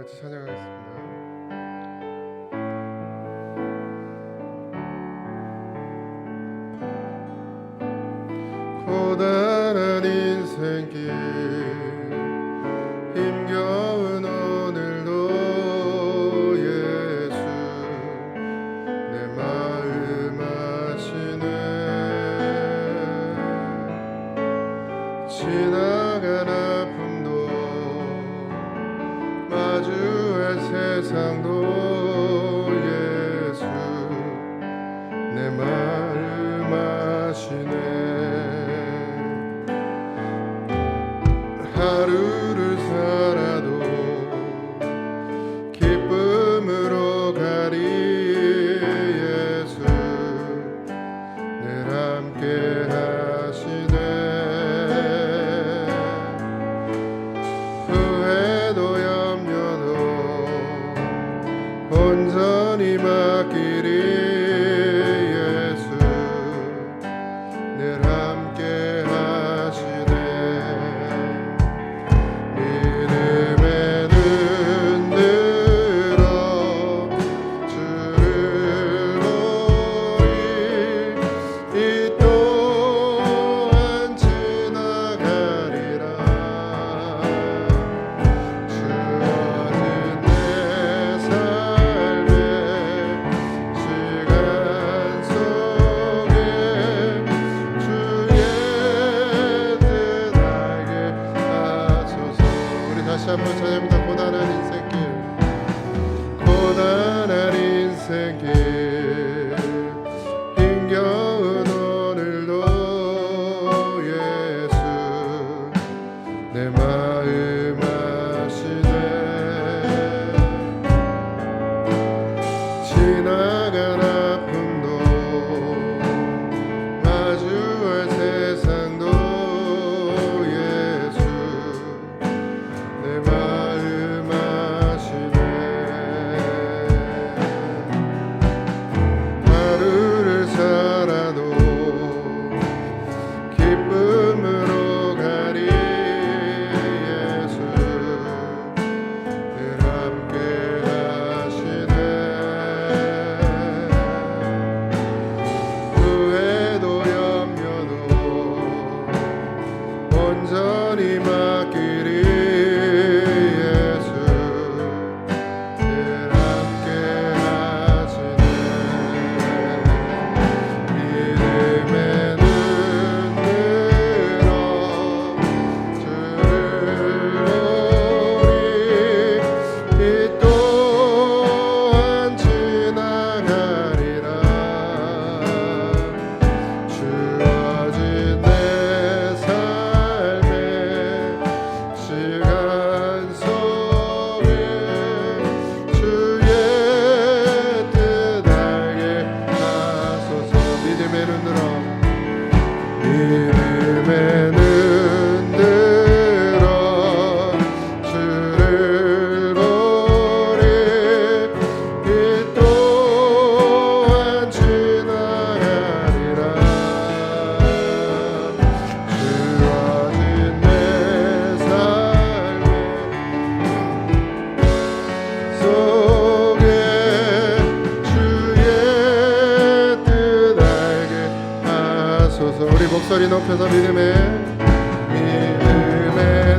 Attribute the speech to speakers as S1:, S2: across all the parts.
S1: 같이 찬양하겠습니다. 고단한 인생길 힘겨운 오늘도 예수 내 마음 아시네. 지나간 아픔도 마주할 세상도 예수 내 마음 아시네. 하루를 살아도 기쁨으로 가리 예수 늘 함께 하시네. 후회도 염려도 온전히 맡기리 예수 늘 함께 하시네. 믿음의 눈 들어 주를 보리 이 또한 지나가리라. 주어진 내 삶의 시간 속에 주의 뜻 알게 하소서. 우리 다시 한번 찬양합니다. 고단한 인생길 고단한 인생길 힘겨운 오늘도 예수 내 마음 아시네. 지나간 아픔도 마주할 세상도 예수 내 마음 아시네. 하루를 살아도 기쁨으로 가리 예수 늘 함께 하시네. 후회도 염려도 온전히 맡기리 예수 늘 함께 하시네. 믿음의 눈 들어 주를 보리 이 또한 지나가리라. 주어진 내 삶의 시간 속에 주의 뜻 알게 하소서. 믿음의 눈 들어 믿음의 눈 들어 주를 보리 이 또한 지나가리라. 주어진 내 삶의 속에 주의 뜻 알게 하소서. 우리 목소리 높여서 믿음의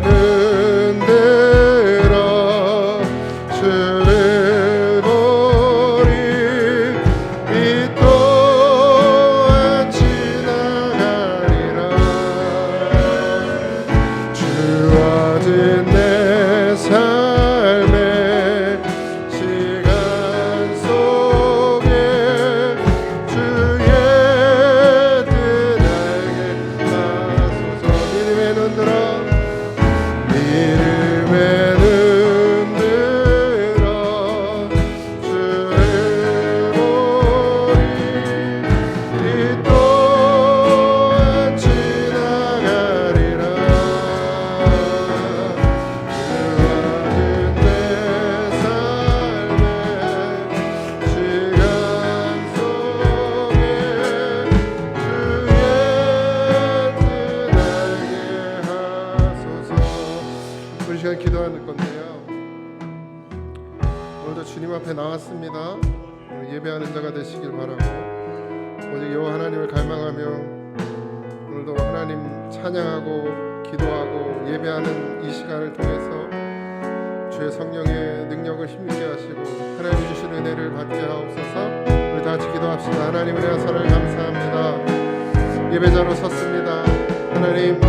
S1: 눈 들어 주를 보리 이 또한 지나가리라. 주어진 내 삶의 시간 속에 주의 뜻 알게 하소서. 믿음의 눈 들어 앞에 나왔습니다. 예배하는 자가 되시길 바라고, 오직 여호와 하나님을 갈망하며 오늘도 하나님 찬양하고 기도하고 예배하는 이 시간을 통해서 주의 성령의 능력을 힘있게 하시고 하나님 주신 은혜를 받게 하옵소서. 우리 다 같이 기도합시다. 하나님 은혜와 사랑을 감사합니다. 예배자로 섰습니다. 하나님,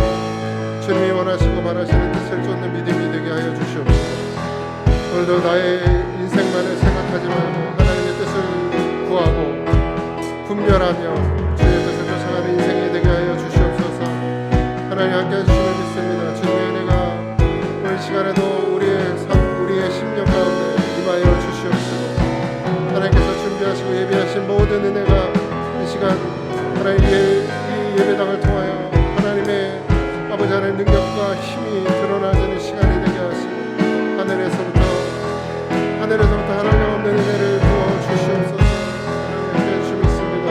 S1: 주님이 원하시고 바라시는 뜻을 쫓는 믿음이 되게 하여 주시옵소서. 오늘도 나의 인생만을 생각하지 말고 하나님의 뜻을 구하고 분별하며 주의 뜻을 쫓아가는 인생이 되게 하여 주시옵소서. 하나님 함께 해주심을 믿습니다. 주님의 은혜가 오늘 시간에도 우리의 심령 가운데 임하여 주시옵소서. 하나님께서 준비하시고 예비하신 모든 은혜가 이 시간 하나님의 이 예배당을 통하여 하나님의 아버지 하나님 능력과 힘이 드러나지는 시간이 되게 하시고 하늘에서부터 하나님 없는 은혜를 부어 주시옵소서. 하나님 해주시고 있습니다.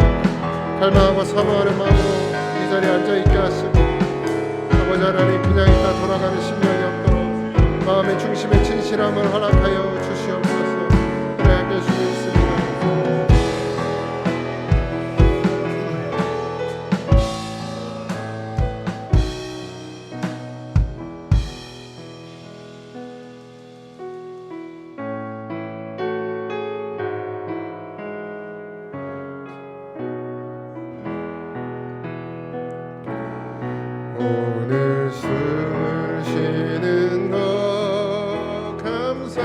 S1: 갈망하고 사모하는 마음으로 이 자리에 앉아있게 하시고 아버지 하나님 그냥 있다 돌아가는 심령이 없도록 마음의 중심에 진실함을 허락하여 주시옵소서. 하나님 해주시고 있습니다. 오늘 숨을 쉬는 것 감사,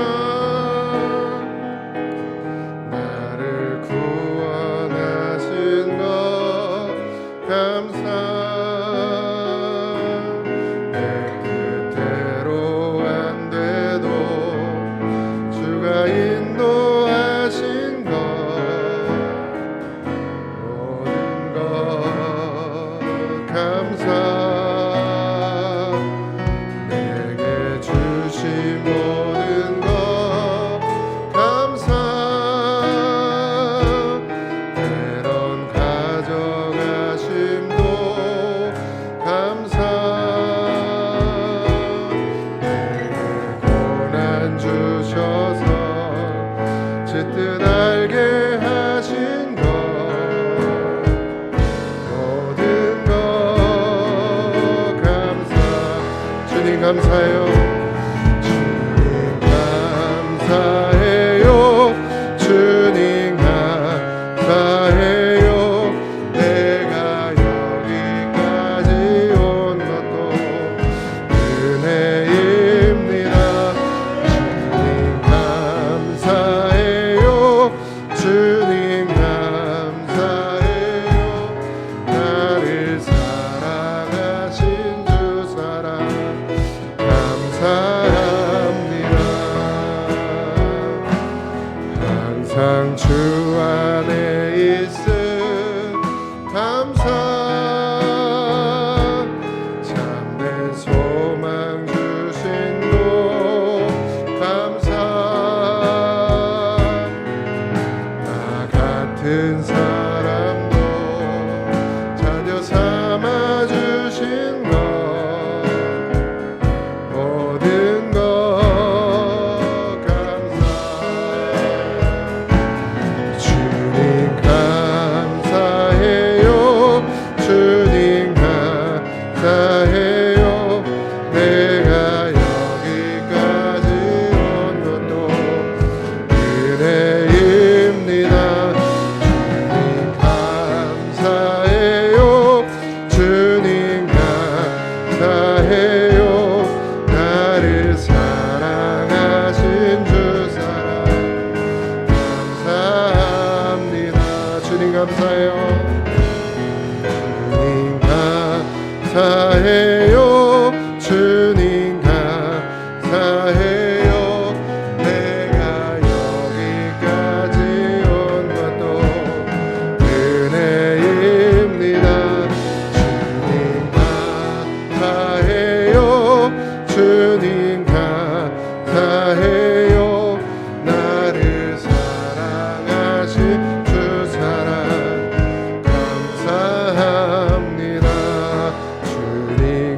S1: 나를 구원하신 것 감사, 내 뜻대로 안 돼도 주가 인도하신 것 모든 것 감사, 모든 것 감사, 때론 가져가심도 감사, 내게 고난 주셔서 제 뜻 알게 하신 것 모든 것 감사. 주님 감사해요. 감사해요. 주님 감사해요. 내가 여기까지 온 것도 은혜입니다. 주님 감사해요. 주님 감사해요. 나를 사랑하신 주 사랑 감사합니다. 항상 주 안에 있음 감사, 참된 소망 주신 것 감사, 나 같은 사람도 자녀 삼아 주신 것 모든 것 주님 감사해요. 내가 여기까지 온 것도 은혜입니다. 주님 감사해요. 주님 감사해요. 나를 사랑하신 주 사랑 감사합니다. 주님 감사해요. 감사해요. 주님 감사해요. 내가 여기까지 온 것도 은혜입니다. 주님 감사해요. 주님 감사해요. 나를 사랑하신 주 사랑 감사합니다. 주님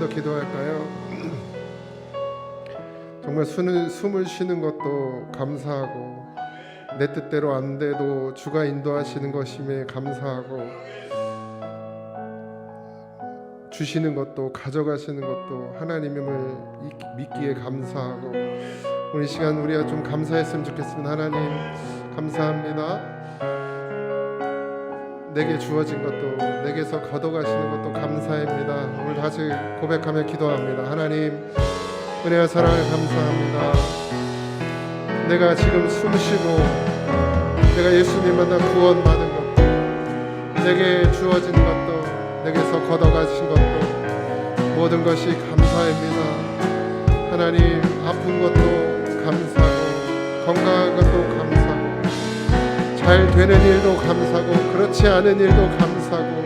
S1: 더 기도할까요? 정말 숨을 쉬는 것도 감사하고 내 뜻대로 안 돼도 주가 인도하시는 것임에 감사하고 주시는 것도 가져가시는 것도 하나님임을 믿기에 감사하고 오늘 이 시간 우리가 좀 감사했으면 좋겠습니다. 하나님 감사합니다. 내게 주어진 것도 내게서 걷어가시는 것도 감사합니다. 오늘 다시 고백하며 기도합니다. 하나님 은혜와 사랑을 감사합니다. 내가 지금 숨쉬고 내가 예수님 만나 구원받은 것도 내게 주어진 것도 내게서 걷어가신 것도 모든 것이 감사합니다. 하나님 아픈 것도 감사하고 건강한 것도 감사하고 잘 되는 일도 감사하고 그렇지 않은 일도 감사하고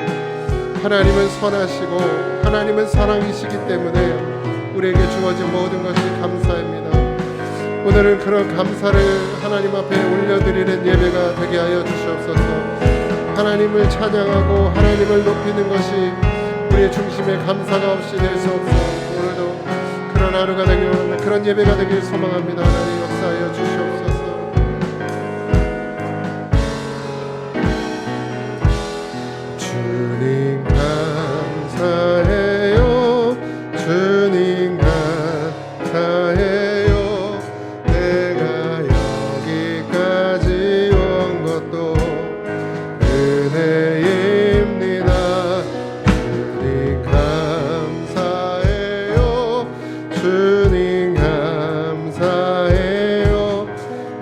S1: 하나님은 선하시고 하나님은 사랑이시기 때문에 우리에게 주어진 모든 것이 감사합니다. 오늘은 그런 감사를 하나님 앞에 올려드리는 예배가 되게 하여 주시옵소서. 하나님을 찬양하고 하나님을 높이는 것이 우리의 중심에 감사가 없이 될 수 없어. 오늘도 그런 하루가 되길 그런 예배가 되길 소망합니다. 하나님 역사하여 주시옵소서. 주님 감사해요. 주님 감사해요. 내가 여기까지 온 것도 은혜입니다. 주님 감사해요. 주님 감사해요.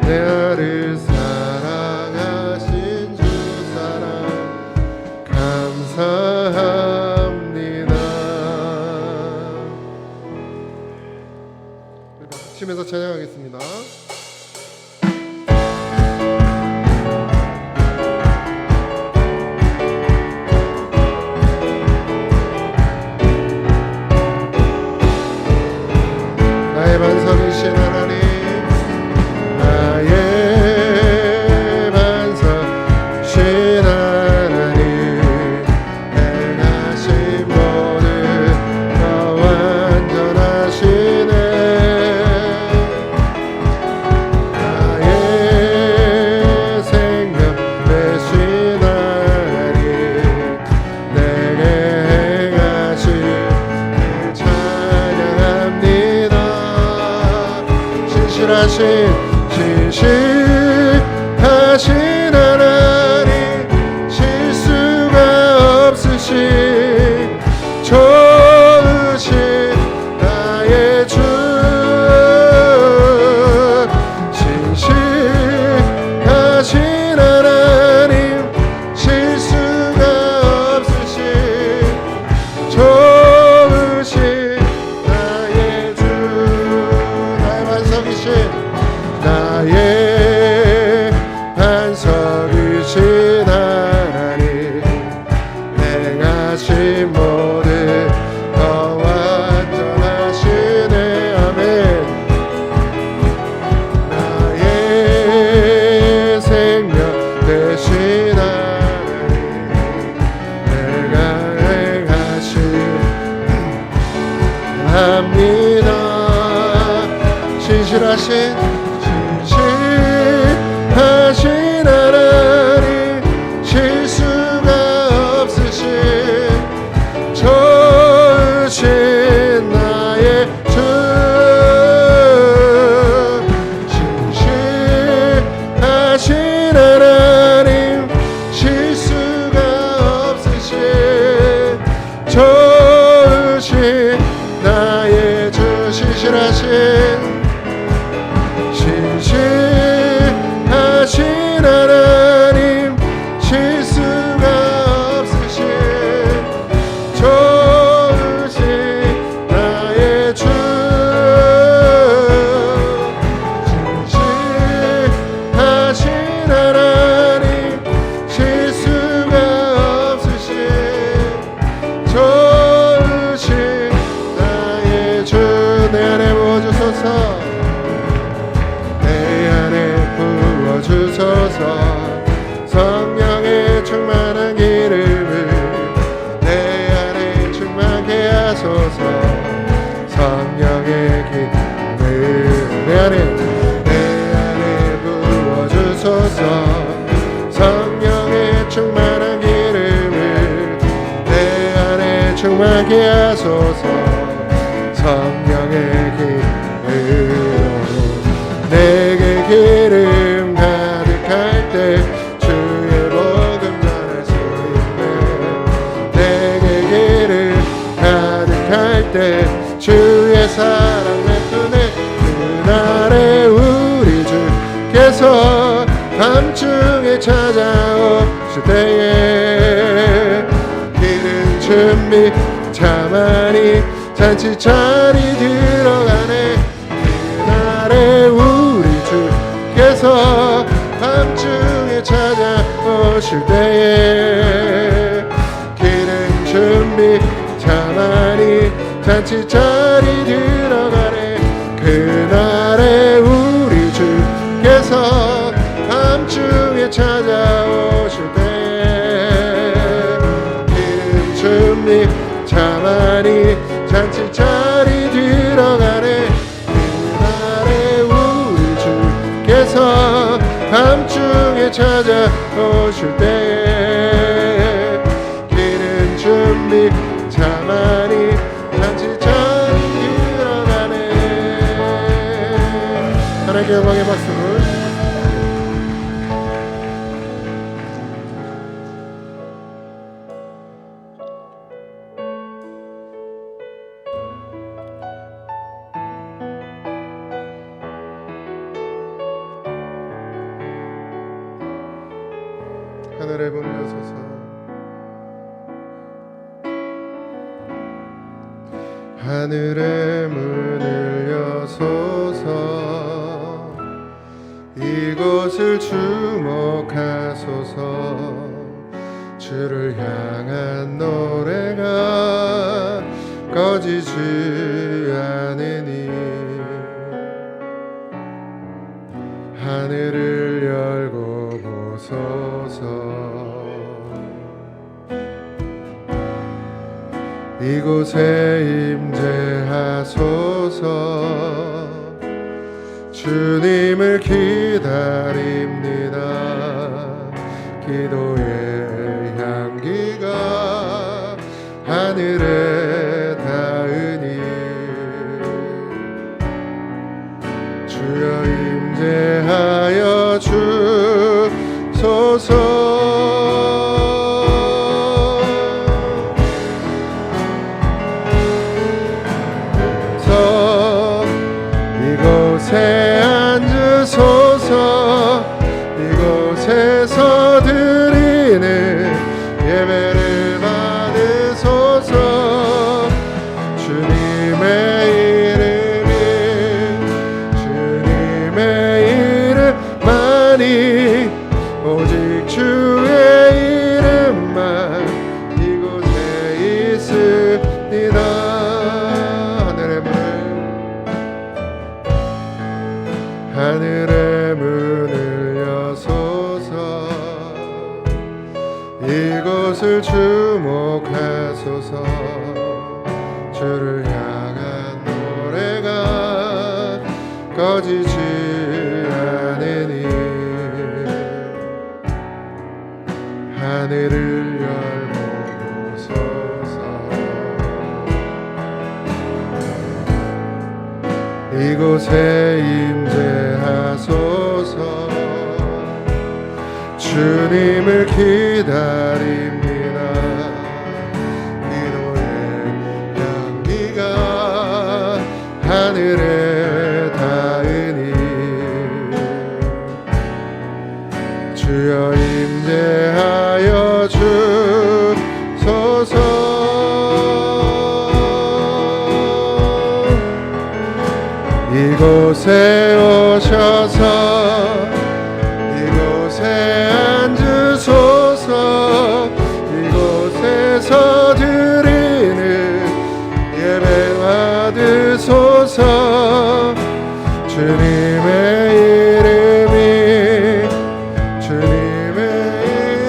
S1: 나를 사랑하신 주 사랑 감사합니다. 치면서 찬양하겠습니다. 나의 반석이신 하나님, 나의 반석이신 하나님, 행하신 모든 다 완전하시네. 나의 생명 되신 하나님, 내게 행하신 찬양합니다. 신실하신 하나님, 실수가 없으신 좋으신 나의 주, 신실하신 하나님, 실수가 없으신 좋으신 나의 주, 나의 반석이신 나의 반석이신 하나님, 행하신 모든 더 완전하시네. 아멘. 나의 생명 되신 하나님, 내가 행하신 합니다. 신실하신 하나님, 실수가 없으신 좋으신 나의 주, 신실하신 하나님, 실수가 없으신 좋으신 나의 주, 신실하신 충만케 하소서. 성령의 기름으로 내게 기름 가득할 때 주의 복음 전할 수 있네. 내게 기름 가득할 때 주의 사랑 베푸네. 그날에 우리 주께서 밤중에 찾아오실 때에 기름 준비 자만이 잔치 자리 들어가네. 그날에 우리 주께서 밤중에 찾아오실 때에 기름 준비 자만이 잔치 자리 들어가네. 그날에 우리 주께서 밤중에 찾아오실 때에 기름 준비 자만이 잔치 자리 들어가네. 그날에 우리 주께서 밤중에 찾아오실 때에 기름 준비 자만이 잔치 자리 들어가네. 하나님께 영광의 박수를. 하늘의 문을 여소서. 하늘의 문을 여소서. 이곳을 주목하소서. 주를 향한 노래가 꺼지지 않으니 하늘을 열고 보소서. 이곳에 임재하소서. 주님을 기다립니다. 기도의 향기가 하늘에 닿으니 주여 임재하여 주소서. 이곳에 앉으소서. 이곳에서 드리는 예배를 받으소서. 주님의 이름만이 오직 주의 이름만 이곳에 있습니다. 하늘의 문을 여소서. 이곳을 주목하소서. 주를 향한 노래가 꺼지지 않으니 하늘을 열고 보소서. 이곳에 임재하소서. 주님을 기다립니다. 기도의 향기가 하늘에 닿으니 주여 임재하여 주소서. 이곳에 오셔서 이곳에 앉으소서. 이곳에서 드리는 예배 받으소서. 주님의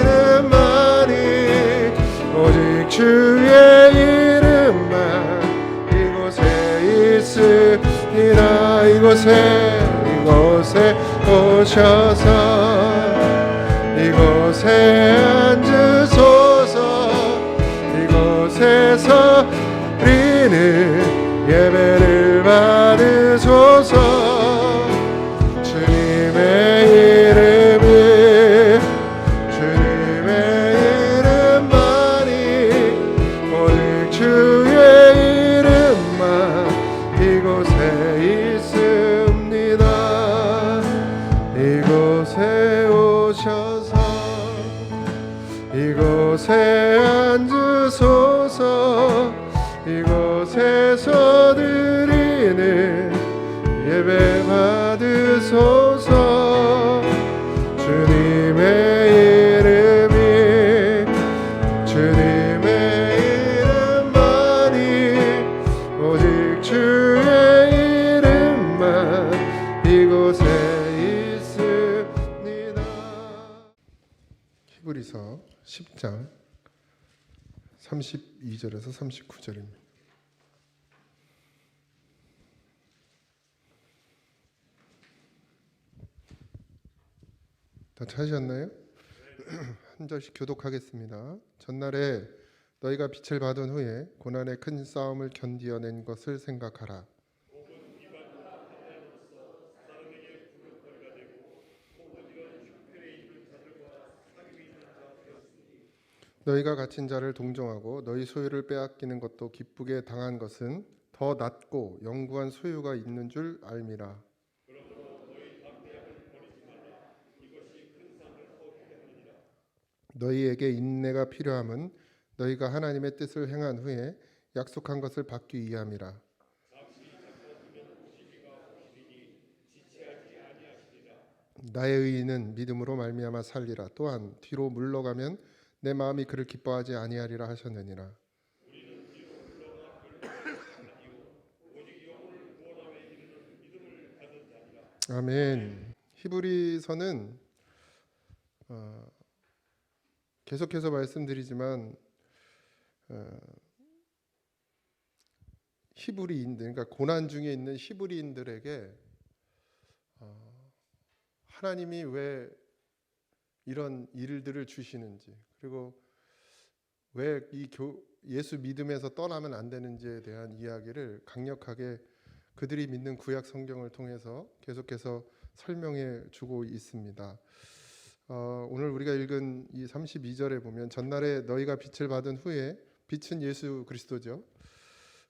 S1: 이름만이 오직 주의 이름만 이곳에 있습니다. 이곳에 오셔서 이곳에 앉으소서. 이곳에서 이곳에 앉으소서. 이곳에서 드리는 예배 받으소서. 주님의 이름이 주님의 이름만이 오직 주의 이름만 이곳에 있습니다. 히브리서 10장 32절에서 39절입니다. 다 찾으셨나요? 한 절씩 교독하겠습니다. 전날에 너희가 빛을 받은 후에 고난의 큰 싸움을 견디어낸 것을 생각하라. 너희가 갇힌 자를 동정하고 너희 소유를 빼앗기는 것도 기쁘게 당한 것은 더 낫고 영구한 소유가 있는 줄 알미라. 너희에게 인내가 필요함은 너희가 하나님의 뜻을 행한 후에 약속한 것을 받기 위함이라. 나의 의인은 믿음으로 말미암아 살리라. 또한 뒤로 물러가면 내 마음이 그를 기뻐하지 아니하리라 하셨느니라. 아멘. 히브리서는 계속해서 말씀드리지만 히브리인들, 그러니까 고난 중에 있는 히브리인들에게 하나님이 왜 이런 일들을 주시는지, 그리고 왜 이 예수 믿음에서 떠나면 안 되는지에 대한 이야기를 강력하게 그들이 믿는 구약 성경을 통해서 계속해서 설명해 주고 있습니다. 오늘 우리가 읽은 이 32절에 보면 전날에 너희가 빛을 받은 후에, 빛은 예수 그리스도죠.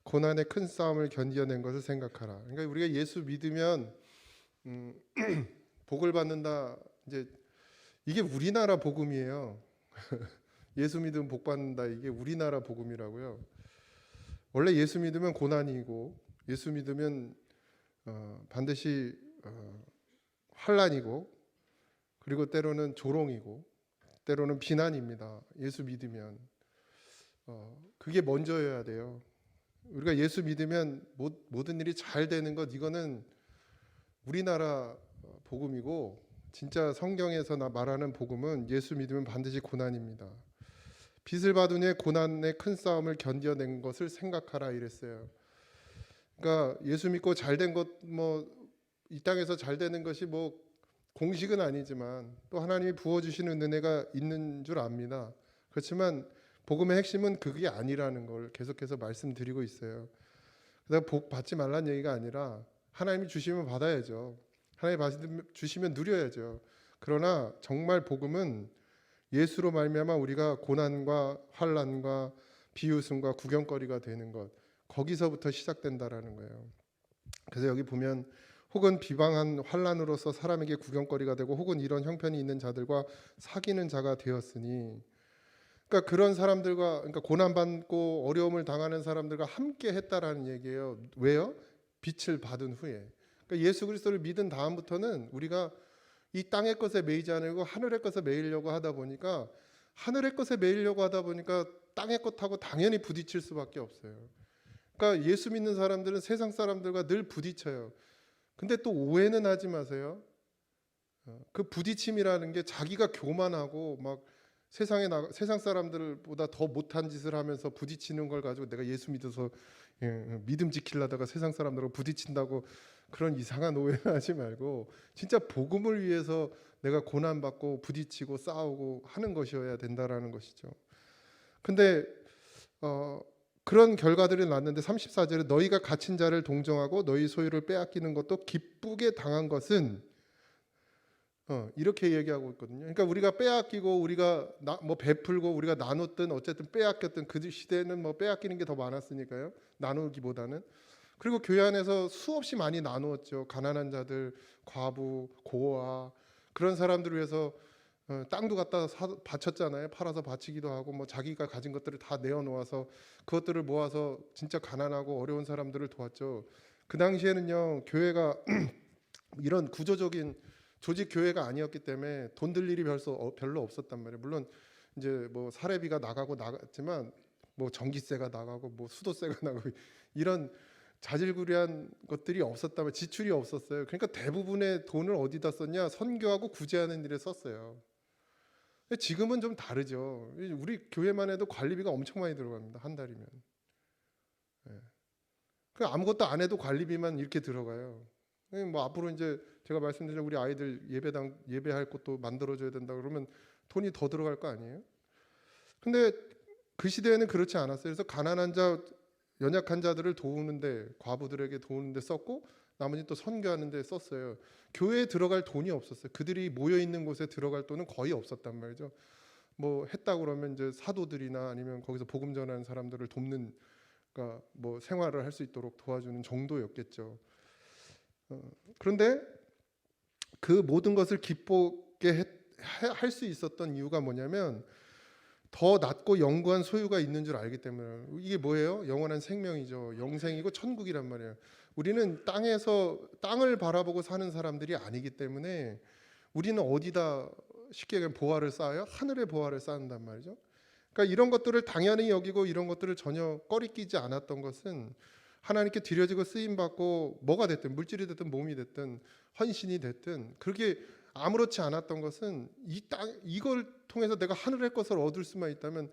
S1: 고난의 큰 싸움을 견디어낸 것을 생각하라. 그러니까 우리가 예수 믿으면 복을 받는다. 이제 이게 우리나라 복음이에요. 예수 믿으면 복 받는다. 이게 우리나라 복음이라고요. 원래 예수 믿으면 고난이고, 예수 믿으면 반드시 환난이고, 그리고 때로는 조롱이고, 때로는 비난입니다. 예수 믿으면 그게 먼저여야 돼요. 우리가 예수 믿으면 모든 일이 잘 되는 것, 이거는 우리나라 복음이고, 진짜 성경에서 말하는 복음은 예수 믿으면 반드시 고난입니다. 빛을 받은 후에 고난의 큰 싸움을 견뎌낸 것을 생각하라 이랬어요. 그러니까 예수 믿고 잘된 것, 이 땅에서 잘 되는 것이 공식은 아니지만 또 하나님이 부어주시는 은혜가 있는 줄 압니다. 그렇지만 복음의 핵심은 그게 아니라는 걸 계속해서 말씀드리고 있어요. 그래서 복 받지 말라는 얘기가 아니라 하나님이 주시면 받아야죠. 하나님이 주시면 누려야죠. 그러나 정말 복음은 예수로 말미암아 우리가 고난과 환난과 비웃음과 구경거리가 되는 것, 거기서부터 시작된다라는 거예요. 그래서 여기 보면 혹은 비방한 환난으로서 사람에게 구경거리가 되고 혹은 이런 형편이 있는 자들과 사귀는 자가 되었으니, 그러니까 그런 사람들과, 그러니까 고난받고 어려움을 당하는 사람들과 함께 했다라는 얘기예요. 왜요? 빛을 받은 후에. 그러니까 예수 그리스도를 믿은 다음부터는 우리가 이 땅의 것에 매이지 않으려고 하늘의 것에 매이려고 하다 보니까, 하늘의 것에 매이려고 하다 보니까 땅의 것하고 당연히 부딪힐 수밖에 없어요. 그러니까 예수 믿는 사람들은 세상 사람들과 늘 부딪혀요. 근데 또 오해는 하지 마세요. 그 부딪힘이라는 게 자기가 교만하고 막 세상 사람들보다 더 못한 짓을 하면서 부딪히는 걸 가지고 내가 예수 믿어서 믿음 지키려다가 세상 사람들하고 부딪힌다고 그런 이상한 오해는 하지 말고, 진짜 복음을 위해서 내가 고난받고 부딪히고 싸우고 하는 것이어야 된다라는 것이죠. 근데 그런 결과들이 났는데 34절에 너희가 갇힌 자를 동정하고 너희 소유를 빼앗기는 것도 기쁘게 당한 것은, 이렇게 얘기하고 있거든요. 그러니까 우리가 빼앗기고 우리가 베풀고 우리가 나눴든 어쨌든 빼앗겼든, 그 시대는 빼앗기는 게 더 많았으니까요. 나누기보다는. 그리고 교회 안에서 수없이 많이 나누었죠. 가난한 자들, 과부, 고아, 그런 사람들을 위해서 땅도 갖다 바쳤잖아요. 팔아서 바치기도 하고 뭐 자기가 가진 것들을 다 내어놓아서 그것들을 모아서 진짜 가난하고 어려운 사람들을 도왔죠. 그 당시에는요, 교회가 이런 구조적인 조직 교회가 아니었기 때문에 돈 들 일이 별로 없었단 말이에요. 물론 이제 뭐 사례비가 나갔지만 뭐 전기세가 나가고 뭐 수도세가 나가고 이런 자질구레한 것들이 없었다면 지출이 없었어요. 그러니까 대부분의 돈을 어디다 썼냐? 선교하고 구제하는 일에 썼어요. 근데 지금은 좀 다르죠. 우리 교회만 해도 관리비가 엄청 많이 들어갑니다. 한 달이면. 예. 그 아무것도 안 해도 관리비만 이렇게 들어가요. 뭐 앞으로 이제 제가 말씀드린 우리 아이들 예배할 곳도 만들어줘야 된다 그러면 돈이 더 들어갈 거 아니에요? 근데 그 시대에는 그렇지 않았어요. 그래서 가난한 자, 연약한 자들을 도우는데, 과부들에게 도우는데 썼고 나머지 또 선교하는 데 썼어요. 교회에 들어갈 돈이 없었어요. 그들이 모여 있는 곳에 들어갈 돈은 거의 없었단 말이죠. 뭐 했다 그러면 이제 사도들이나 아니면 거기서 복음 전하는 사람들을 돕는, 그러니까 뭐 생활을 할 수 있도록 도와주는 정도였겠죠. 그런데 그 모든 것을 기쁘게 할 수 있었던 이유가 뭐냐면 더 낮고 영구한 소유가 있는 줄 알기 때문에. 이게 뭐예요? 영원한 생명이죠. 영생이고 천국이란 말이에요. 우리는 땅을 바라보고 사는 사람들이 아니기 때문에 우리는 어디다 쉽게 얘기하면 보화를 쌓아요? 하늘의 보화를 쌓는단 말이죠. 그러니까 이런 것들을 당연히 여기고 이런 것들을 전혀 꺼리끼지 않았던 것은 하나님께 드려지고 쓰임받고 뭐가 됐든 물질이 됐든 몸이 됐든 헌신이 됐든 그렇게 아무렇지 않았던 것은 이걸 통해서 내가 하늘의 것을 얻을 수만 있다면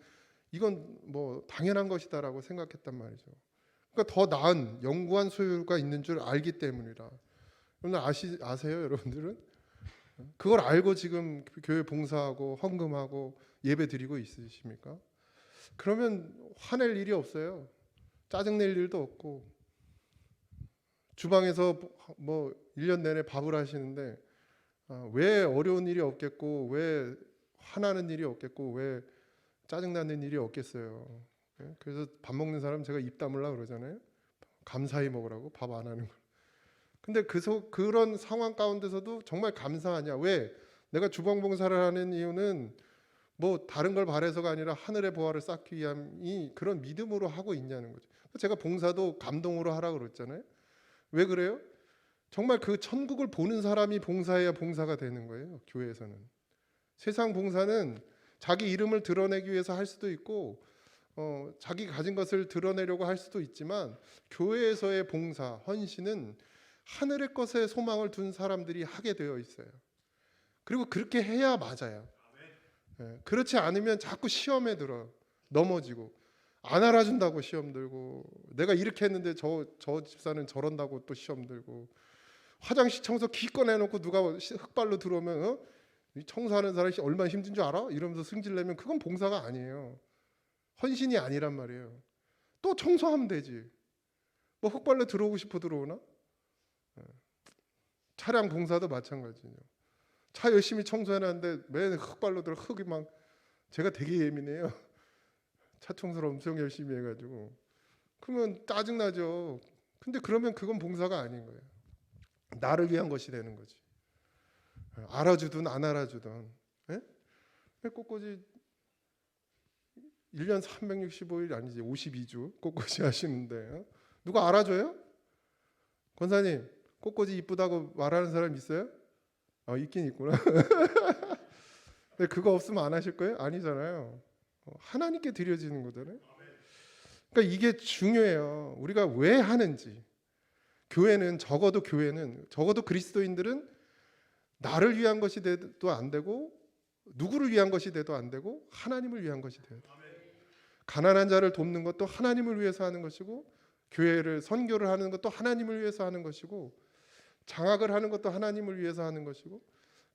S1: 이건 뭐 당연한 것이다라고 생각했단 말이죠. 그러니까 더 나은 영구한 소유가 있는 줄 알기 때문이라. 여러분 아세요, 여러분들은? 그걸 알고 지금 교회 봉사하고 헌금하고 예배 드리고 있으십니까? 그러면 화낼 일이 없어요. 짜증낼 일도 없고 주방에서 뭐 1년 내내 밥을 하시는데 왜 어려운 일이 없겠고 왜 화나는 일이 없겠고 왜 짜증나는 일이 없겠어요. 그래서 밥 먹는 사람 제가 입 다물라 그러잖아요. 감사히 먹으라고, 밥 안 하는 걸. 근데 그런 상황 가운데서도 정말 감사하냐? 왜? 내가 주방 봉사를 하는 이유는 뭐 다른 걸 바래서가 아니라 하늘의 보화를 쌓기 위함이 그런 믿음으로 하고 있냐는 거죠. 제가 봉사도 감동으로 하라고 그랬잖아요. 왜 그래요? 정말 그 천국을 보는 사람이 봉사해야 봉사가 되는 거예요. 교회에서는. 세상 봉사는 자기 이름을 드러내기 위해서 할 수도 있고 자기 가진 것을 드러내려고 할 수도 있지만 교회에서의 봉사, 헌신은 하늘의 것에 소망을 둔 사람들이 하게 되어 있어요. 그리고 그렇게 해야 맞아요. 그렇지 않으면 자꾸 시험에 들어 넘어지고 안 알아준다고 시험 들고 내가 이렇게 했는데 저 집사는 저런다고 또 시험 들고 화장실 청소 기껏 해놓고 누가 흙발로 들어오면 청소하는 사람이 얼마나 힘든 줄 알아? 이러면서 승질내면 그건 봉사가 아니에요. 헌신이 아니란 말이에요. 또 청소하면 되지. 뭐 흙발로 들어오고 싶어 들어오나? 차량 봉사도 마찬가지예요. 차 열심히 청소해놨는데 맨 흙발로 들어 흙이 막 제가 되게 예민해요. 차 청소를 엄청 열심히 해가지고 그러면 짜증나죠. 근데 그러면 그건 봉사가 아닌 거예요. 나를 위한 것이 되는 거지. 알아주든 안 알아주든. 예? 꽃꽂이 1년 365일 아니지 52주 꽃꽂이 하시는데 누가 알아줘요? 권사님 꽃꽂이 이쁘다고 말하는 사람 있어요? 있긴 있구나. 근데 그거 없으면 안 하실 거예요? 아니잖아요. 하나님께 드려지는 거잖아요. 그러니까 이게 중요해요. 우리가 왜 하는지. 교회는 적어도 그리스도인들은 나를 위한 것이 돼도 안 되고 누구를 위한 것이 돼도 안 되고 하나님을 위한 것이 돼야 돼요. 가난한 자를 돕는 것도 하나님을 위해서 하는 것이고 교회를 선교를 하는 것도 하나님을 위해서 하는 것이고 장학을 하는 것도 하나님을 위해서 하는 것이고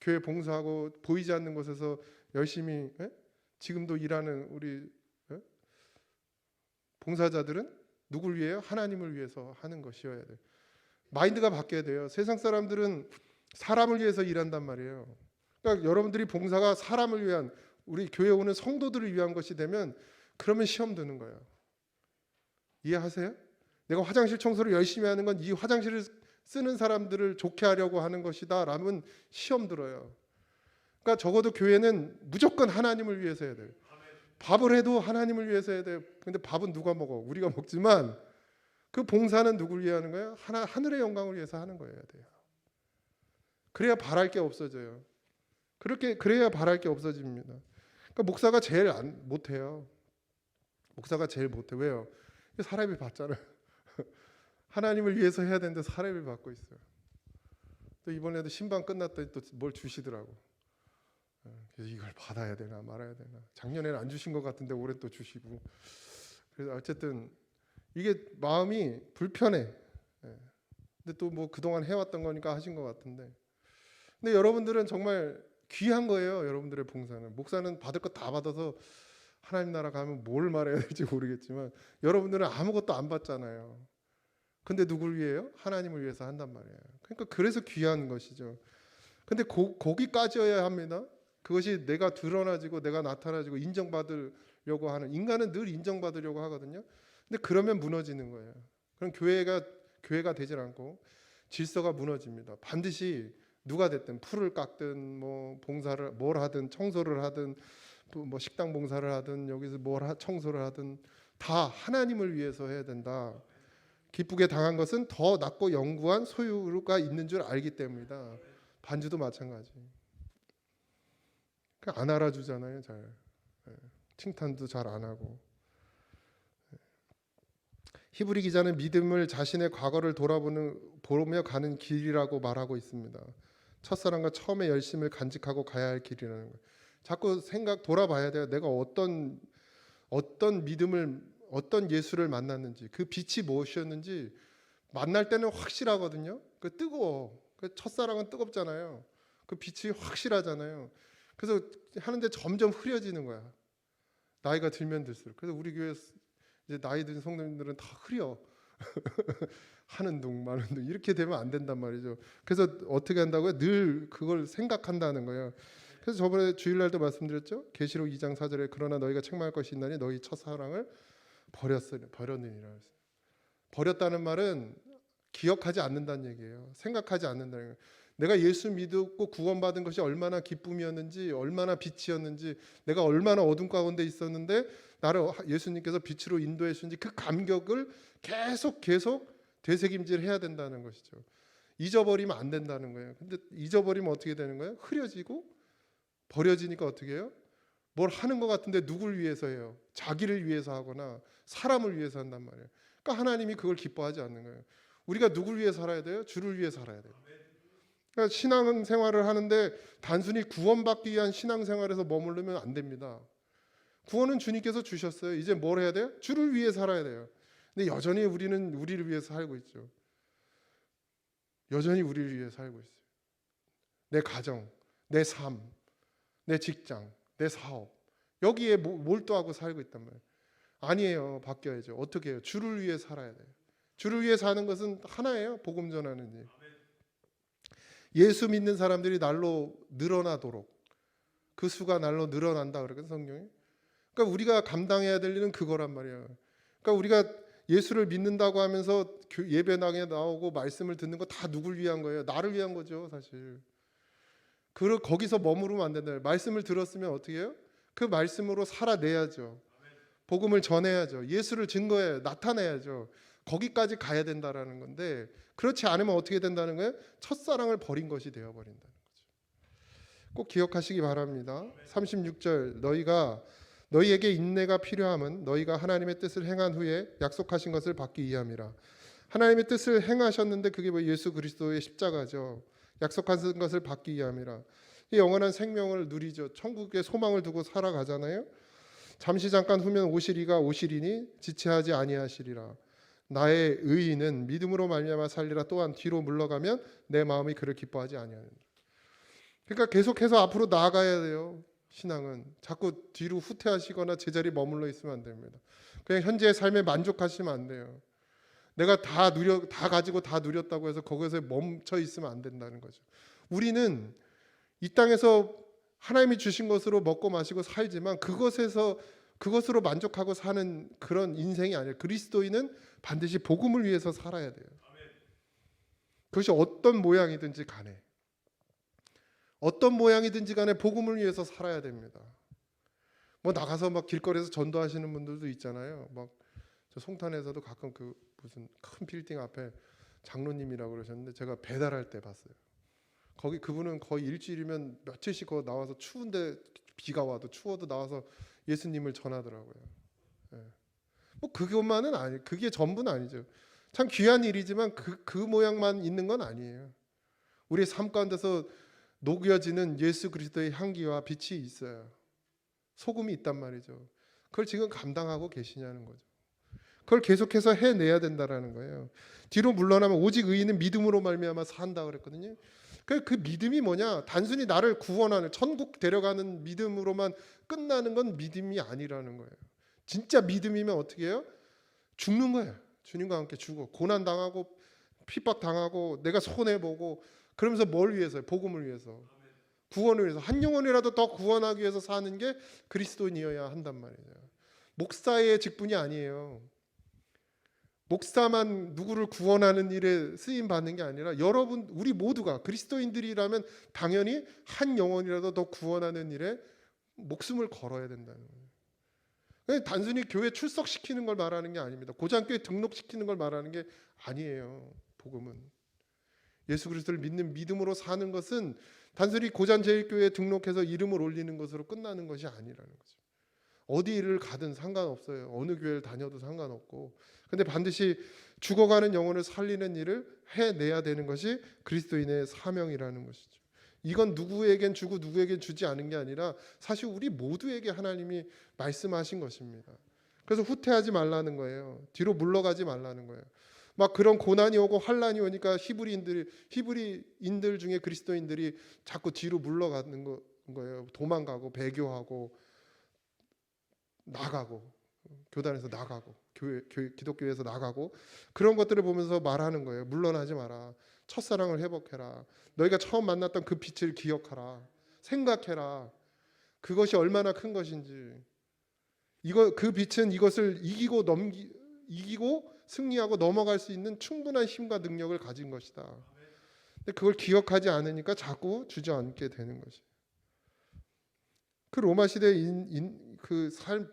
S1: 교회 봉사하고 보이지 않는 곳에서 열심히 지금도 일하는 우리 봉사자들은 누굴 위해요? 하나님을 위해서 하는 것이어야 돼요. 마인드가 바뀌어야 돼요. 세상 사람들은 사람을 위해서 일한단 말이에요. 그러니까 여러분들이 봉사가 사람을 위한 우리 교회 오는 성도들을 위한 것이 되면 그러면 시험 드는 거예요. 이해하세요? 내가 화장실 청소를 열심히 하는 건 이 화장실을 쓰는 사람들을 좋게 하려고 하는 것이다 라면 시험 들어요. 그러니까 적어도 교회는 무조건 하나님을 위해서 해야 돼요. 밥을 해도 하나님을 위해서 해야 돼요. 근데 밥은 누가 먹어? 우리가 먹지만 그 봉사는 누굴 위해 하는 거예요? 하늘의 영광을 위해서 하는 거예요. 그래야 바랄 게 없어져요. 그래야 바랄 게 없어집니다. 그러니까 목사가 제일 못해요. 목사가 제일 못해. 왜요? 사례비 받잖아요. 하나님을 위해서 해야 되는데 사례비 받고 있어요. 또 이번에도 신방 끝났더니 또 뭘 주시더라고. 그래서 이걸 받아야 되나 말아야 되나. 작년에는 안 주신 것 같은데 올해 또 주시고. 그래서 어쨌든 이게 마음이 불편해. 근데 또 뭐 그동안 해왔던 거니까 하신 것 같은데. 근데 여러분들은 정말 귀한 거예요. 여러분들의 봉사는. 목사는 받을 거 다 받아서 하나님 나라 가면 뭘 말해야 될지 모르겠지만 여러분들은 아무것도 안 받잖아요. 근데 누굴 위해요? 하나님을 위해서 한단 말이에요. 그러니까 그래서 귀한 것이죠. 근데 거기까지여야 합니다. 그것이 내가 드러나지고 내가 나타나지고 인정받으려고 하는, 인간은 늘 인정받으려고 하거든요. 근데 그러면 무너지는 거예요. 그럼 교회가 되질 않고 질서가 무너집니다. 반드시 누가 됐든 풀을 깎든 뭐 봉사를 뭘 하든 청소를 하든 뭐 식당 봉사를 하든 여기서 청소를 하든 다 하나님을 위해서 해야 된다. 기쁘게 당한 것은 더 낫고 영구한 소유가 있는 줄 알기 때문이다. 반주도 마찬가지. 안 알아주잖아요. 잘 칭찬도 잘 안 하고. 히브리 기자는 믿음을 자신의 과거를 보며 가는 길이라고 말하고 있습니다. 첫사랑과 처음의 열심을 간직하고 가야 할 길이라는 거예요. 자꾸 돌아봐야 돼요. 내가 어떤 믿음을, 어떤 예수를 만났는지, 그 빛이 무엇이었는지 만날 때는 확실하거든요. 그 뜨거워. 그 첫사랑은 뜨겁잖아요. 그 빛이 확실하잖아요. 그래서 하는데 점점 흐려지는 거야. 나이가 들면 들수록. 그래서 우리 교회 이제 나이 든 성도님들은 다 흐려. 하는 둥 마는 둥 이렇게 되면 안 된단 말이죠. 그래서 어떻게 한다고요? 늘 그걸 생각한다는 거예요. 그래서 저번에 주일날도 말씀드렸죠. 계시록 2장 4절에 그러나 너희가 책망할 것이 있나니 너희 첫사랑을 버렸느니라. 버렸다는 말은 기억하지 않는다는 얘기예요. 생각하지 않는다는 거예요. 내가 예수 믿고 구원받은 것이 얼마나 기쁨이었는지, 얼마나 빛이었는지, 내가 얼마나 어둠 가운데 있었는데 나를 예수님께서 빛으로 인도해 주신지 그 감격을 계속 되새김질해야 된다는 것이죠. 잊어버리면 안 된다는 거예요. 근데 잊어버리면 어떻게 되는 거예요? 흐려지고 버려지니까 어떻게 해요? 뭘 하는 것 같은데 누굴 위해서 해요? 자기를 위해서 하거나 사람을 위해서 한단 말이에요. 그러니까 하나님이 그걸 기뻐하지 않는 거예요. 우리가 누굴 위해 살아야 돼요? 주를 위해 살아야 돼요. 그러니까 신앙생활을 하는데 단순히 구원받기 위한 신앙생활에서 머무르면 안 됩니다. 구원은 주님께서 주셨어요. 이제 뭘 해야 돼요? 주를 위해 살아야 돼요. 근데 여전히 우리는 우리를 위해서 살고 있죠. 여전히 우리를 위해 살고 있어요. 내 가정, 내 삶, 내 직장, 내 사업 여기에 몰두하고 살고 있단 말이에요. 아니에요. 바뀌어야죠. 어떻게 해요? 주를 위해 살아야 돼요. 주를 위해 사는 것은 하나예요. 복음 전하는 일. 예수 믿는 사람들이 날로 늘어나도록 그 수가 날로 늘어난다 그러거든요. 성경에. 그러니까 우리가 감당해야 될 일은 그거란 말이에요. 그러니까 우리가 예수를 믿는다고 하면서 예배당에 나오고 말씀을 듣는 거 다 누굴 위한 거예요? 나를 위한 거죠, 사실. 거기서 머무르면 안 된다. 말씀을 들었으면 어떻게 해요? 그 말씀으로 살아내야죠. 복음을 전해야죠. 예수를 증거해 나타내야죠. 거기까지 가야 된다라는 건데 그렇지 않으면 어떻게 된다는 거예요? 첫사랑을 버린 것이 되어버린다는 거죠. 꼭 기억하시기 바랍니다. 36절 너희에게 인내가 필요함은 너희가 하나님의 뜻을 행한 후에 약속하신 것을 받기 위함이라. 하나님의 뜻을 행하셨는데 그게 뭐 예수 그리스도의 십자가죠. 약속하신 것을 받기 위함이라. 이 영원한 생명을 누리죠. 천국의 소망을 두고 살아가잖아요. 잠시 잠깐 후면 오시리니 지체하지 아니하시리라. 나의 의인은 믿음으로 말미암아 살리라. 또한 뒤로 물러가면 내 마음이 그를 기뻐하지 아니하느니라. 그러니까 계속해서 앞으로 나아가야 돼요. 신앙은 자꾸 뒤로 후퇴하시거나 제자리 머물러 있으면 안 됩니다. 그냥 현재의 삶에 만족하시면 안 돼요. 내가 다 가지고 다 누렸다고 해서 거기서 멈춰 있으면 안 된다는 거죠. 우리는 이 땅에서 하나님이 주신 것으로 먹고 마시고 살지만 그것으로 만족하고 사는 그런 인생이 아니에요. 그리스도인은 반드시 복음을 위해서 살아야 돼요. 그것이 어떤 모양이든지 간에 어떤 모양이든지 간에 복음을 위해서 살아야 됩니다. 뭐 나가서 막 길거리에서 전도하시는 분들도 있잖아요. 막 저 송탄에서도 가끔 그 무슨 큰 빌딩 앞에 장로님이라고 그러셨는데 제가 배달할 때 봤어요. 거기 그분은 거의 일주일이면 며칠씩 거 나와서 추운데 비가 와도 추워도 나와서 예수님을 전하더라고요. 예. 뭐 그것만은 아니, 그게 전부는 아니죠. 참 귀한 일이지만 그 모양만 있는 건 아니에요. 우리의 삶 가운데서 녹여지는 예수 그리스도의 향기와 빛이 있어요. 소금이 있단 말이죠. 그걸 지금 감당하고 계시냐는 거죠. 그걸 계속해서 해내야 된다라는 거예요. 뒤로 물러나면 오직 의인은 믿음으로 말미암아 산다 그랬거든요. 그 믿음이 뭐냐? 단순히 나를 구원하는, 천국 데려가는 믿음으로만 끝나는 건 믿음이 아니라는 거예요. 진짜 믿음이면 어떻게 해요? 죽는 거예요. 주님과 함께 죽어. 고난당하고 핍박당하고 내가 손해보고, 그러면서 뭘 위해서요? 복음을 위해서, 구원을 위해서, 한 영혼이라도 더 구원하기 위해서 사는 게 그리스도인이어야 한단 말이에요. 목사의 직분이 아니에요. 목사만 누구를 구원하는 일에 쓰임 받는 게 아니라 여러분, 우리 모두가 그리스도인들이라면 당연히 한 영혼이라도 더 구원하는 일에 목숨을 걸어야 된다는 거예요. 단순히 교회 출석시키는 걸 말하는 게 아닙니다. 고장교회 등록시키는 걸 말하는 게 아니에요. 복음은 예수 그리스도를 믿는 믿음으로 사는 것은 단순히 고잔제일교회에 등록해서 이름을 올리는 것으로 끝나는 것이 아니라는 거죠. 어디를 가든 상관없어요. 어느 교회를 다녀도 상관없고, 근데 반드시 죽어가는 영혼을 살리는 일을 해내야 되는 것이 그리스도인의 사명이라는 것이죠. 이건 누구에겐 주고 누구에겐 주지 않은 게 아니라 사실 우리 모두에게 하나님이 말씀하신 것입니다. 그래서 후퇴하지 말라는 거예요. 뒤로 물러가지 말라는 거예요. 막 그런 고난이 오고 환란이 오니까 히브리인들 중에 그리스도인들이 자꾸 뒤로 물러가는 거예요. 도망가고 배교하고 나가고, 교단에서 나가고, 기독교에서 나가고, 그런 것들을 보면서 말하는 거예요. 물러나지 마라. 첫사랑을 회복해라. 너희가 처음 만났던 그 빛을 기억하라. 생각해라. 그것이 얼마나 큰 것인지. 그 빛은 이것을 이기고 승리하고 넘어갈 수 있는 충분한 힘과 능력을 가진 것이다. 근데 그걸 기억하지 않으니까 자꾸 주저앉게 되는 것이. 그 로마 시대의 그 삶,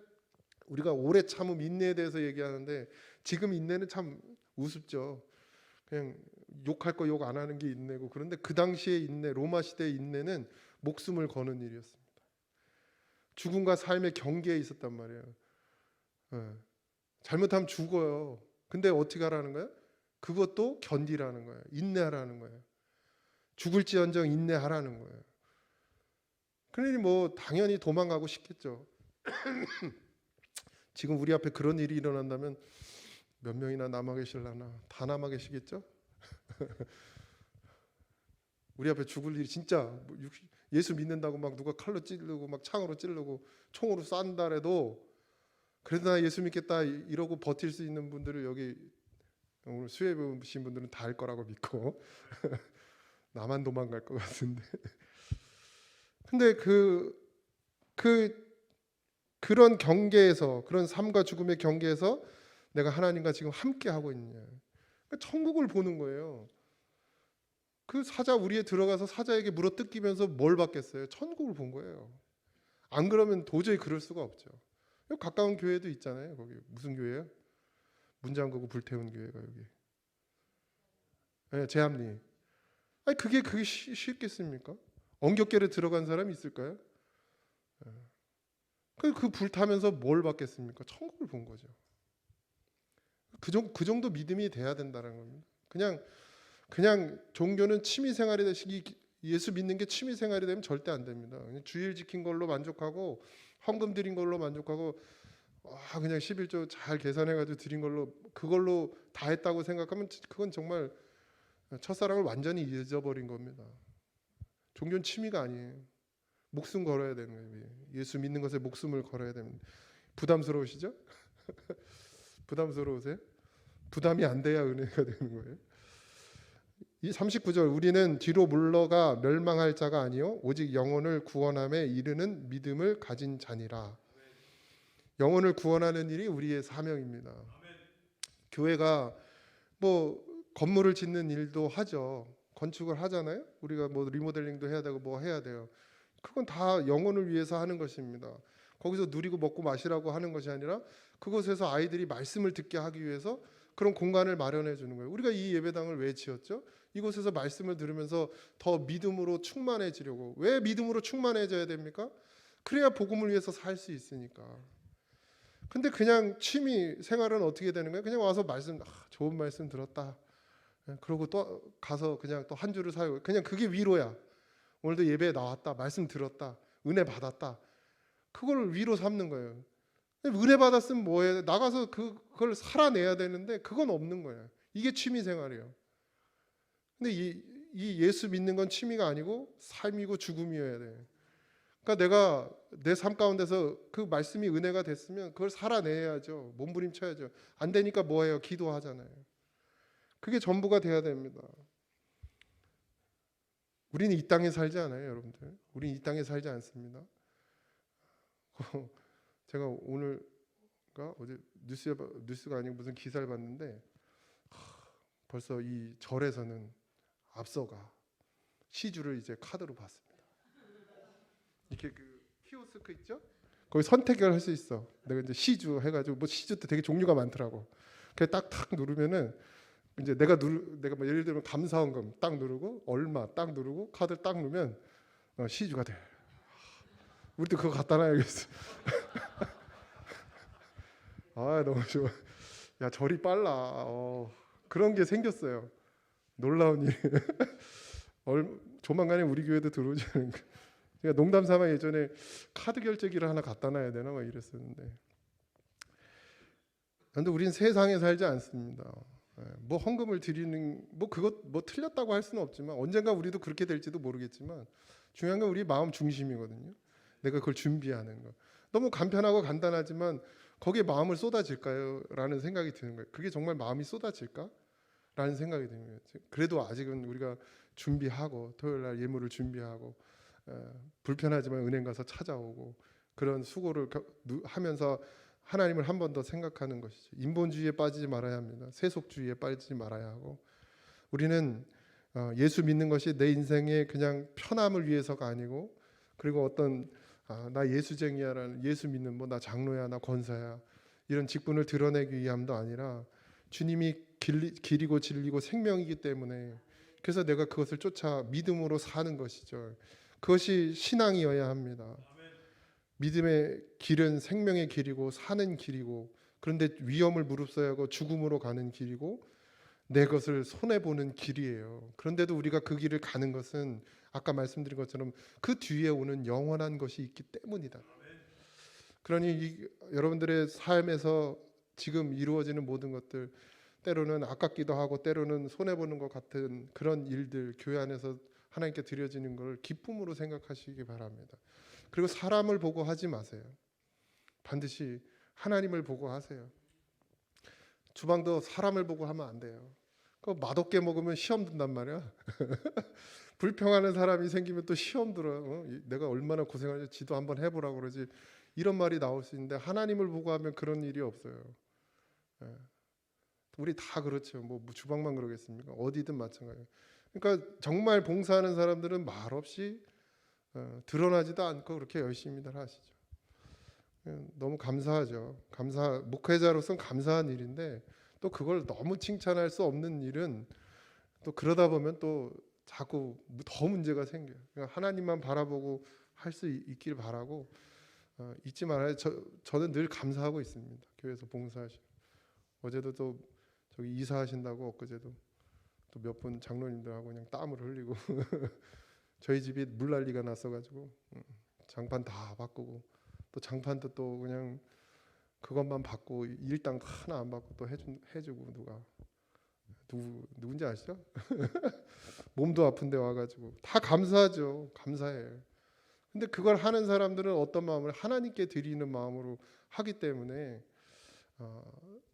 S1: 우리가 오래 참음, 인내에 대해서 얘기하는데 지금 인내는 참 우습죠. 그냥 욕할 거 욕 안 하는 게 인내고, 그런데 그 당시의 인내, 로마 시대의 인내는 목숨을 거는 일이었습니다. 죽음과 삶의 경계에 있었단 말이에요. 잘못하면 죽어요. 근데 어떻게 하라는 거예요? 그것도 견디라는 거예요. 인내하라는 거예요. 죽을지언정 인내하라는 거예요. 그러니 뭐 당연히 도망가고 싶겠죠. 지금 우리 앞에 그런 일이 일어난다면 몇 명이나 남아 계실라나? 다 남아 계시겠죠? 우리 앞에 죽을 일이 진짜 예수 믿는다고 막 누가 칼로 찌르고 막 창으로 찌르고 총으로 싼다래도 그래도 나 예수 믿겠다 이러고 버틸 수 있는 분들을 여기 오늘 수혜배 오신 분들은 다 할 거라고 믿고 나만 도망갈 것 같은데. 근데 그런 경계에서, 그런 삶과 죽음의 경계에서 내가 하나님과 지금 함께 하고 있느냐. 그러니까 천국을 보는 거예요. 그 사자 우리에 들어가서 사자에게 물어 뜯기면서 뭘 받겠어요? 천국을 본 거예요. 안 그러면 도저히 그럴 수가 없죠. 가까운 교회도 있잖아요. 거기 무슨 교회예요? 문잠그고 불태운 교회가 여기. 네, 제합리. 아니 그게 쉽겠습니까? 엉겹결에 들어간 사람이 있을까요? 그 불타면서 뭘 받겠습니까? 천국을 본 거죠. 그 정도 믿음이 돼야 된다는 겁니다. 그냥 종교는 취미 생활이 되시기, 예수 믿는 게 취미 생활이 되면 절대 안 됩니다. 주일 지킨 걸로 만족하고 헌금 드린 걸로 만족하고 그냥 11조 잘 계산해가지고 드린 걸로, 그걸로 다 했다고 생각하면 그건 정말 첫사랑을 완전히 잊어버린 겁니다. 종교는 취미가 아니에요. 목숨 걸어야 되는 거예요. 예수 믿는 것에 목숨을 걸어야 됩니다. 부담스러우시죠? 부담스러우세요? 부담이 안 돼야 은혜가 되는 거예요. 이 39절, 우리는 뒤로 물러가 멸망할 자가 아니요 오직 영혼을 구원함에 이르는 믿음을 가진 자니라. 영혼을 구원하는 일이 우리의 사명입니다. 교회가 뭐 건물을 짓는 일도 하죠. 건축을 하잖아요. 우리가 뭐 리모델링도 해야 되고 뭐 해야 돼요. 그건 다 영혼을 위해서 하는 것입니다. 거기서 누리고 먹고 마시라고 하는 것이 아니라 그곳에서 아이들이 말씀을 듣게 하기 위해서 그런 공간을 마련해 주는 거예요. 우리가 이 예배당을 왜 지었죠? 이곳에서 말씀을 들으면서 더 믿음으로 충만해지려고. 왜 믿음으로 충만해져야 됩니까? 그래야 복음을 위해서 살 수 있으니까. 근데 그냥 취미 생활은 어떻게 되는 거예요? 그냥 와서 말씀, 좋은 말씀 들었다. 그러고 또 가서 그냥 또 한 줄을 사요. 그냥 그게 위로야. 오늘도 예배에 나왔다. 말씀 들었다. 은혜 받았다. 그걸 위로 삼는 거예요. 은혜 받았으면 뭐해? 나가서 그걸 살아내야 되는데 그건 없는 거예요. 이게 취미 생활이에요. 근데 이 예수 믿는 건 취미가 아니고 삶이고 죽음이어야 돼. 그러니까 내가 내 삶 가운데서 그 말씀이 은혜가 됐으면 그걸 살아내야죠. 몸부림쳐야죠. 안 되니까 뭐해요? 기도하잖아요. 그게 전부가 돼야 됩니다. 우리는 이 땅에 살지 않아요, 여러분들. 우리는 이 땅에 살지 않습니다. 제가 오늘가 어제 뉴스가 아니고 무슨 기사를 봤는데 벌써 이 절에서는 앞서가 시주를 이제 카드로 받습니다. 이렇게 그 키오스크 있죠? 거기 선택을 할 수 있어. 내가 이제 시주 해가지고 뭐 시주도 되게 종류가 많더라고. 그래 딱탁 누르면은 이제 내가 뭐 예를 들면 감사원금 딱 누르고 얼마 딱 누르고 카드 딱 누르면 시주가 돼. 우리도 그거 갖다 놔야겠어. 아 너무 좋아. 야 절이 빨라. 그런 게 생겼어요. 놀라운 일. 조만간에 우리 교회도 들어오지 않을까. 그러니까 농담 삼아 예전에 카드 결제기를 하나 갖다 놔야 되나 막 이랬었는데. 그런데 우리는 세상에 살지 않습니다. 뭐 헌금을 드리는 뭐 그것 뭐 틀렸다고 할 수는 없지만 언젠가 우리도 그렇게 될지도 모르겠지만 중요한 건 우리 마음 중심이거든요. 내가 그걸 준비하는 거. 너무 간편하고 간단하지만 거기에 마음을 쏟아질까요? 라는 생각이 드는 거예요. 그게 정말 마음이 쏟아질까? 라는 생각이 듭니다. 그래도 아직은 우리가 준비하고 토요일 날 예물을 준비하고 불편하지만 은행 가서 찾아오고 그런 수고를 하면서 하나님을 한 번 더 생각하는 것이죠. 인본주의에 빠지지 말아야 합니다. 세속주의에 빠지지 말아야 하고 우리는 예수 믿는 것이 내 인생의 그냥 편함을 위해서가 아니고 그리고 어떤 나 예수쟁이야라는 예수 믿는 뭐 나 장로야 나 권사야 이런 직분을 드러내기 위함도 아니라 주님이 길이고 진리고 생명이기 때문에 그래서 내가 그것을 쫓아 믿음으로 사는 것이죠. 그것이 신앙이어야 합니다. 믿음의 길은 생명의 길이고 사는 길이고 그런데 위험을 무릅써야 하고 죽음으로 가는 길이고 내 것을 손해보는 길이에요. 그런데도 우리가 그 길을 가는 것은 아까 말씀드린 것처럼 그 뒤에 오는 영원한 것이 있기 때문이다. 그러니 여러분들의 삶에서 지금 이루어지는 모든 것들 때로는 아깝기도 하고 때로는 손해보는 것 같은 그런 일들 교회 안에서 하나님께 드려지는 걸 기쁨으로 생각하시기 바랍니다. 그리고 사람을 보고 하지 마세요. 반드시 하나님을 보고 하세요. 주방도 사람을 보고 하면 안 돼요. 맛없게 먹으면 시험 든단 말이야. 불평하는 사람이 생기면 또 시험 들어요. 내가 얼마나 고생하지 지도 한번 해보라고 그러지. 이런 말이 나올 수 있는데 하나님을 보고 하면 그런 일이 없어요. 우리 다 그렇죠. 뭐 주방만 그러겠습니까? 어디든 마찬가지예요. 그러니까 정말 봉사하는 사람들은 말없이 드러나지도 않고 그렇게 열심히들 하시죠. 너무 감사하죠. 목회자로서는 감사한 일인데 또 그걸 너무 칭찬할 수 없는 일은 또 그러다 보면 또 자꾸 더 문제가 생겨요. 그러니까 하나님만 바라보고 할 수 있길 바라고 잊지 말아요. 저는 늘 감사하고 있습니다. 교회에서 봉사하시고 어제도 또 저기 이사하신다고 엊그제도 또 몇 분 장로님들하고 그냥 땀을 흘리고 저희 집이 물난리가 났어가지고 장판 다 바꾸고 또 장판도 또 그냥 그것만 받고 일당 하나 안 받고 또 해주고 누군지 아시죠? 몸도 아픈데 와가지고 다 감사하죠. 감사해요. 근데 그걸 하는 사람들은 어떤 마음을 하나님께 드리는 마음으로 하기 때문에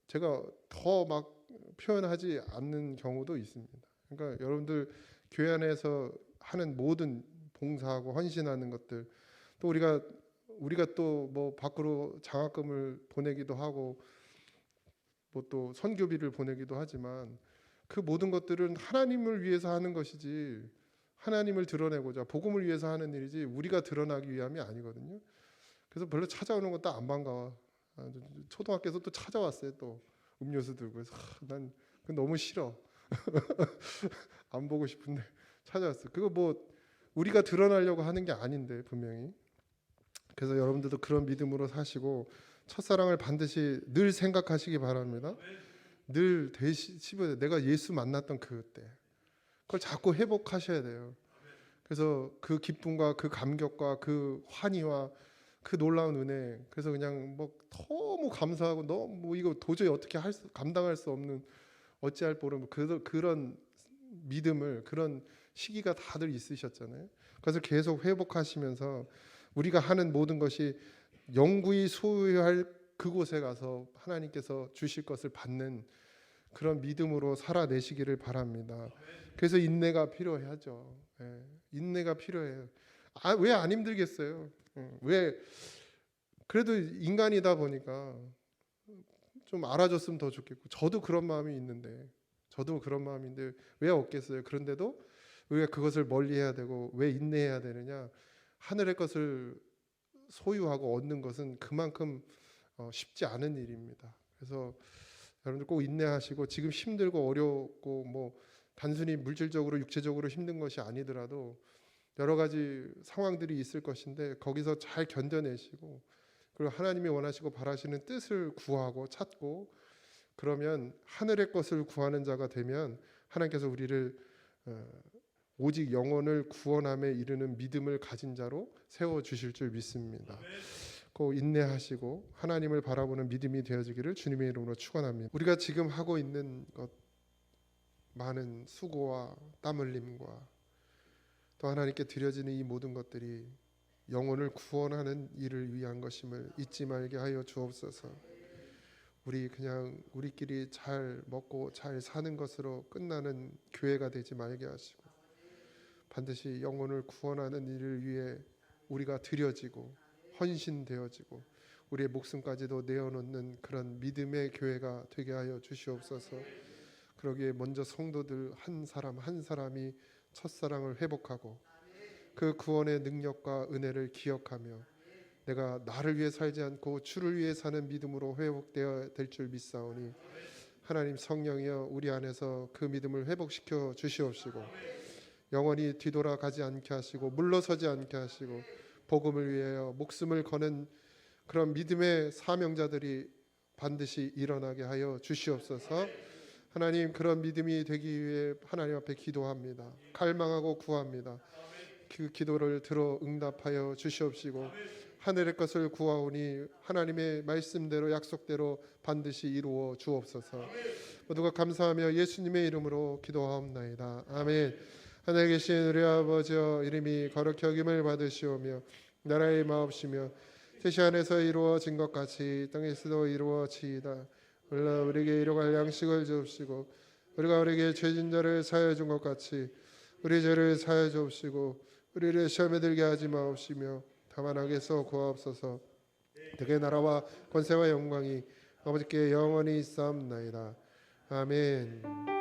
S1: 제가 더 막 표현하지 않는 경우도 있습니다. 그러니까 여러분들 교회 안에서 하는 모든 봉사하고 헌신하는 것들 또 우리가 또 뭐 밖으로 장학금을 보내기도 하고 뭐 또 선교비를 보내기도 하지만 그 모든 것들은 하나님을 위해서 하는 것이지, 하나님을 드러내고자 복음을 위해서 하는 일이지 우리가 드러나기 위함이 아니거든요. 그래서 별로 찾아오는 것도 안 반가워. 초등학교에서 또 찾아왔어요. 또 음료수 들고. 그래서 난 너무 싫어. 안 보고 싶은데 찾아왔어. 그거 뭐 우리가 드러나려고 하는 게 아닌데 분명히. 그래서 여러분들도 그런 믿음으로 사시고 첫사랑을 반드시 늘 생각하시기 바랍니다. 늘 되씹어야 돼. 내가 예수 만났던 그때 그걸 자꾸 회복하셔야 돼요. 그래서 그 기쁨과 그 감격과 그 환희와 그 놀라운 은혜, 그래서 그냥 뭐 너무 감사하고 너무 이거 도저히 어떻게 감당할 수 없는, 어찌할 바를 그런 믿음을, 그런 시기가 다들 있으셨잖아요. 그래서 계속 회복하시면서 우리가 하는 모든 것이 영구히 소유할 그곳에 가서 하나님께서 주실 것을 받는 그런 믿음으로 살아내시기를 바랍니다. 그래서 인내가 필요하죠. 예, 인내가 필요해요. 왜 안 힘들겠어요? 왜 그래도 인간이다 보니까 좀 알아줬으면 더 좋겠고, 저도 그런 마음이 있는데 왜 없겠어요? 그런데도 왜 그것을 멀리해야 되고 왜 인내해야 되느냐? 하늘의 것을 소유하고 얻는 것은 그만큼 쉽지 않은 일입니다. 그래서 여러분들 꼭 인내하시고, 지금 힘들고 어렵고 뭐 단순히 물질적으로 육체적으로 힘든 것이 아니더라도 여러 가지 상황들이 있을 것인데 거기서 잘 견뎌내시고, 그리고 하나님이 원하시고 바라시는 뜻을 구하고 찾고, 그러면 하늘의 것을 구하는 자가 되면 하나님께서 우리를 오직 영혼을 구원함에 이르는 믿음을 가진 자로 세워주실 줄 믿습니다. 꼭 인내하시고 하나님을 바라보는 믿음이 되어지기를 주님의 이름으로 축원합니다. 우리가 지금 하고 있는 것, 많은 수고와 땀 흘림과 또 하나님께 드려지는 이 모든 것들이 영혼을 구원하는 일을 위한 것임을 잊지 말게 하여 주옵소서. 우리 그냥 우리끼리 잘 먹고 잘 사는 것으로 끝나는 교회가 되지 말게 하시고, 반드시 영혼을 구원하는 일을 위해 우리가 드려지고 헌신되어지고 우리의 목숨까지도 내어놓는 그런 믿음의 교회가 되게 하여 주시옵소서. 그러기에 먼저 성도들 한 사람 한 사람이 첫사랑을 회복하고 그 구원의 능력과 은혜를 기억하며 내가 나를 위해 살지 않고 주를 위해 사는 믿음으로 회복되어야 될 줄 믿사오니, 하나님 성령이여 우리 안에서 그 믿음을 회복시켜 주시옵시고, 영원히 뒤돌아가지 않게 하시고 물러서지 않게 하시고 복음을 위하여 목숨을 거는 그런 믿음의 사명자들이 반드시 일어나게 하여 주시옵소서. 하나님, 그런 믿음이 되기 위해 하나님 앞에 기도합니다. 갈망하고 구합니다. 그 기도를 들어 응답하여 주시옵시고, 하늘의 것을 구하오니 하나님의 말씀대로 약속대로 반드시 이루어 주옵소서. 모두가 감사하며 예수님의 이름으로 기도하옵나이다. 아멘. 하늘에 계신 우리 아버지여, 이름이 거룩히 여김을 받으시오며 나라의 마옵시며 뜻이 안에서 이루어진 것 같이 땅에서도 이루어지이다. 물론 우리에게 일용할 양식을 주옵시고 우리가 우리에게 죄진 자를 사하여 준 것 같이 우리 죄를 사하여 주옵시고 우리를 시험에 들게 하지 마옵시며 다만 악에서 구하옵소서. 그의 나라와 권세와 영광이 아버지께 영원히 있사옵나이다. 아멘.